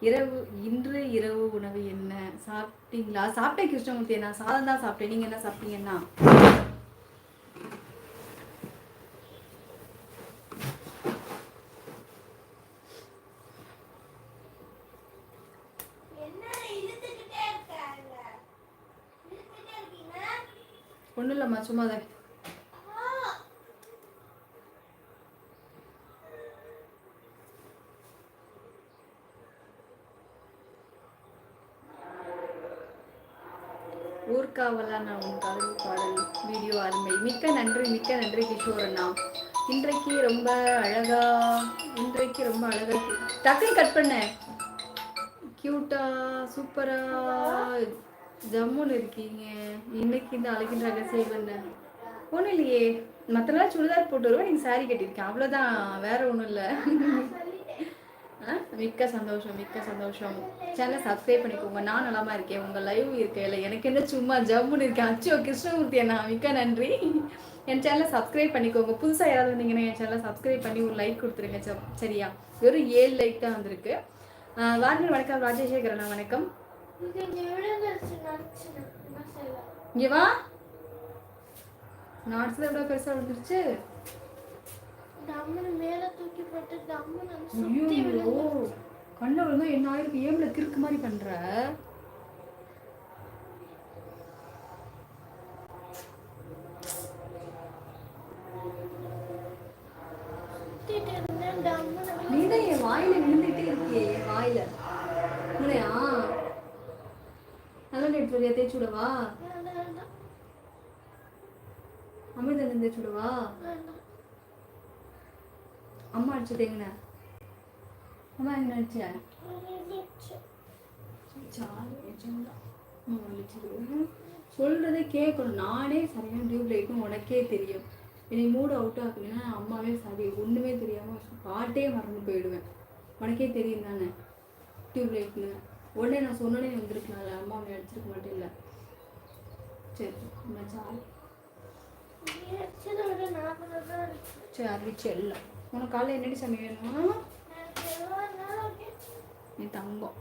இரவு இன்று இரவு உணவு என்ன சாப்பிட்டீங்களா? சாப்பிட்டேன் கிருஷ்ணமூர்த்தி, நான் சாதம் தான் சாப்பிட்டேன். நீங்க என்ன சாப்பிட்டீங்கன்னா? ஒன்றும் இல்லைம்மா, சும்மா தான். ஊர்காவலா நான் உன் கலவு பாடல் வீடியோ அருமை. மிக்க நன்றி கிஷோர் அண்ணா. இன்றைக்கு ரொம்ப அழகா டக்குன்னு கட் பண்ண கியூட்டா சூப்பரா ஜம்முன்னு இருக்கீங்க. இன்னைக்கு இந்த அழகின் ரகசியம் என்ன? ஒன்றும் இல்லையே, மற்ற நாள் சுடிதார் போட்டு வருவோம், நீங்கள் சாரி கட்டியிருக்கேன், அவ்வளோதான், வேற ஒன்றும் இல்லை. மிக்க சந்தோஷம். சேனலை சப்ஸ்கிரைப் பண்ணிக்கோங்க. நான் நலமா இருக்கேன். உங்கள் லைவ் இருக்கேன், எனக்கு என்ன சும்மா ஜம்முன்னு இருக்கேன். அச்சோ கிருஷ்ணமூர்த்தி அண்ணா, மிக்க நன்றி. என் சேனலை சப்ஸ்கிரைப் பண்ணிக்கோங்க. புதுசாக யாராவது வந்தீங்கன்னா என் சேனலை சப்ஸ்கிரைப் பண்ணி ஒரு லைக் கொடுத்துருங்க. சரியா? வெறும் 7 லைக் தான் வந்திருக்கு. வாருங்கள். வணக்கம் ராஜசேகர் அண்ணா, வணக்கம். இங்கே வா. நாட்ஸ் எவ்வளோ பெருசாக வந்துருச்சு. கண்ணு விழுந்தா என்ன ஆயிருக்கு? ஏம்ல கிறுக்கு மாதிரி பண்ற? நீதான் என் வாயில விழுந்துட்டே இருக்கியே, என் வாயில இல்லையா? நல்ல நெட் வழியா தேய்ச்சி விடவா? அமிர்தம் தேய்ச்சி விடவா? அம்மா அடிச்சு தேங்கின. அம்மா என்ன அடிச்ச? சொல்றதே கேட்கணும். நானே சரியான டியூப் லைட்டும் உனக்கே தெரியும். என்னை மூடு அவுட் ஆகுதுன்னா அம்மாவே சரி ஒன்றுமே தெரியாமல் பாட்டே மறந்து போயிடுவேன். உனக்கே தெரியும் தானே டியூப் லைட்னு. உடனே நான் சொன்னோடனே வந்துருக்கலாம்ல, அம்மா அவனை அடிச்சிருக்க மாட்டேன். இல்லை சரி சரி அறிவிச்சு எல்லாம். உனக்கு காலையில் என்னடி சமையல் வேணும்? நீ தங்கம்.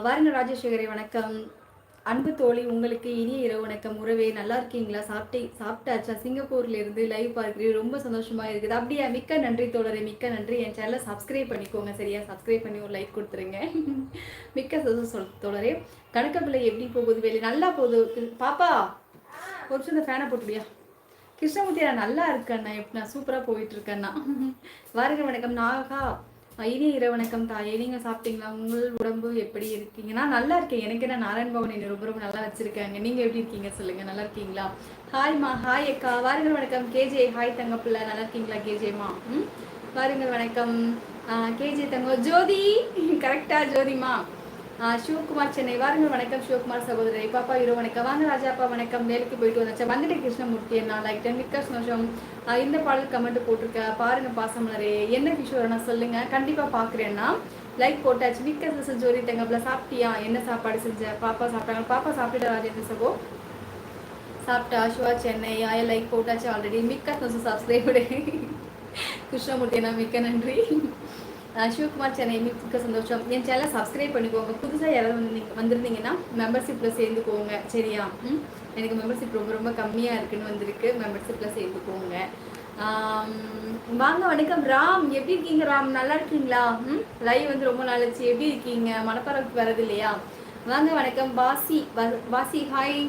வாருங்க ராஜசேகரே, வணக்கம். அன்பு தோழி, உங்களுக்கு இனிய இரவு வணக்கம். உறவே நல்லா இருக்கீங்களா? சாப்பிட்டாச்சா? சிங்கப்பூர்ல இருந்து லைவ் பார்க்குறீங்க, ரொம்ப சந்தோஷமா இருக்குது. அப்படியா? மிக்க நன்றி தோழரே, மிக்க நன்றி. என் சேனலை சப்ஸ்கிரைப் பண்ணிக்கோங்க. சரியா? சப்ஸ்கிரைப் பண்ணி ஒரு லைக் கொடுத்துருங்க. மிக்க சந்தோஷம் தோழரே. கணக்கப்பிள்ளை எப்படி போகுது? வேலை நல்லா போகுது. பாப்பா ஒரு சின்ன ஃபேனை போட்டுடியா? கிருஷ்ணமூர்த்தி நான் நல்லா இருக்கேண்ணா. எப்படி நான் சூப்பராக போயிட்டு இருக்கேண்ணா. வாருங்க வணக்கம். நாகா, இனிய இரவு வணக்கம் தாயே. நீங்க சாப்பிட்டீங்களா? உங்கள் உடம்பு எப்படி இருக்கீங்க? நான் நல்லா இருக்கேன். எனக்கு என்ன நாராயண் பவன் என்ன ரொம்ப ரொம்ப நல்லா வச்சிருக்காங்க. நீங்க எப்படி இருக்கீங்க சொல்லுங்க. நல்லா இருக்கீங்களா? ஹாய்மா. ஹாய் அக்கா. வாருங்கள் வணக்கம். கேஜே. ஹாய் தங்கப்பிள்ளை, நல்லா இருக்கீங்களா கேஜேமா? வாருங்கள் வணக்கம். கேஜே தங்கம். ஜோதி, கரெக்டா ஜோதிமா? சிவகுமார் சென்னை. வாருங்கள் வணக்கம் சிவகுமார் சகோதரி. பாப்பா இரவு வணக்கம். வாங்க ராஜாப்பா வணக்கம். வேலைக்கு போயிட்டு வந்தாச்சா? வந்துட்டு கிருஷ்ணமூர்த்தி நான் லைக் மிக்க சந்தோஷம். இந்த பாடல் கமெண்ட் போட்டிருக்க பாருங்க பாசமலரே. என்ன கிஷோர் நான் சொல்லுங்க, கண்டிப்பா பாக்குறேன்னா. லைக் போட்டாச்சு. மிக்க சந்தோஷம். ஜோதி தங்கப்ல சாப்பிட்டியா? என்ன சாப்பாடு செஞ்ச? பாப்பா சாப்பிட்டாங்க. பாப்பா சாப்பிட்டு ராஜேந்திர சகோ சாப்பிட்டா. சிவா சென்னை. லைக் போட்டாச்சு ஆல்ரெடி. மிக்க சந்தோஷம். சப்ஸ்கிரைப் கிருஷ்ணமூர்த்தி நான் மிக்க நன்றி. சிவகுமார் சென்னை, மிக்க சந்தோஷம். என் சேனலை சப்ஸ்கிரைப் பண்ணிக்கோங்க. புதுசாக யாராவது வந்திருந்தீங்கன்னா மெம்பர்ஷிப்பில் சேர்ந்துக்கோங்க. சரியா? எனக்கு மெம்பர்ஷிப் ரொம்ப ரொம்ப கம்மியாக இருக்குன்னு வந்திருக்கு. மெம்பர்ஷிப்பில் சேர்ந்துக்கோங்க. வாங்க வணக்கம் ராம். எப்படி இருக்கீங்க ராம்? நல்லா இருக்கீங்களா? லைவ் வந்து ரொம்ப நாளாச்சு. எப்படி இருக்கீங்க? மனப்பறவைக்கு வரது இல்லையா? வாங்க வணக்கம். பாசி ஹாய்.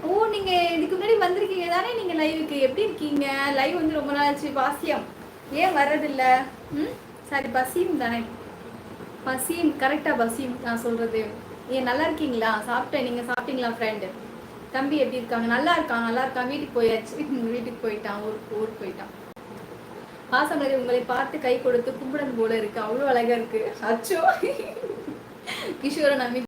ஓ நீங்கள் இதுக்கு முன்னாடி வந்திருக்கீங்க தானே நீங்கள் லைவுக்கு? எப்படி இருக்கீங்க? லைவ் வந்து ரொம்ப நாளாச்சு. பாசியம் ஏன் வர்றதில்லை? சரி பசீம் தானே? பசீம் கரெக்டா? பசீம் நான் சொல்றது. ஏன் நல்லா இருக்கீங்களா? சாப்பிட்டேன். நீங்க சாப்பிட்டீங்களா ஃப்ரெண்டு? தம்பி எப்படி இருக்காங்க? நல்லா இருக்கான். வீட்டுக்கு போயாச்சு. வீட்டுக்கு போயிட்டான். ஊருக்கு போயிட்டான். பாசமலரி, உங்களை பார்த்து கை கொடுத்து கும்பிடணும் போல இருக்கு. அவ்வளோ அழகா இருக்கு. அச்சோ கிஷோர நம்பி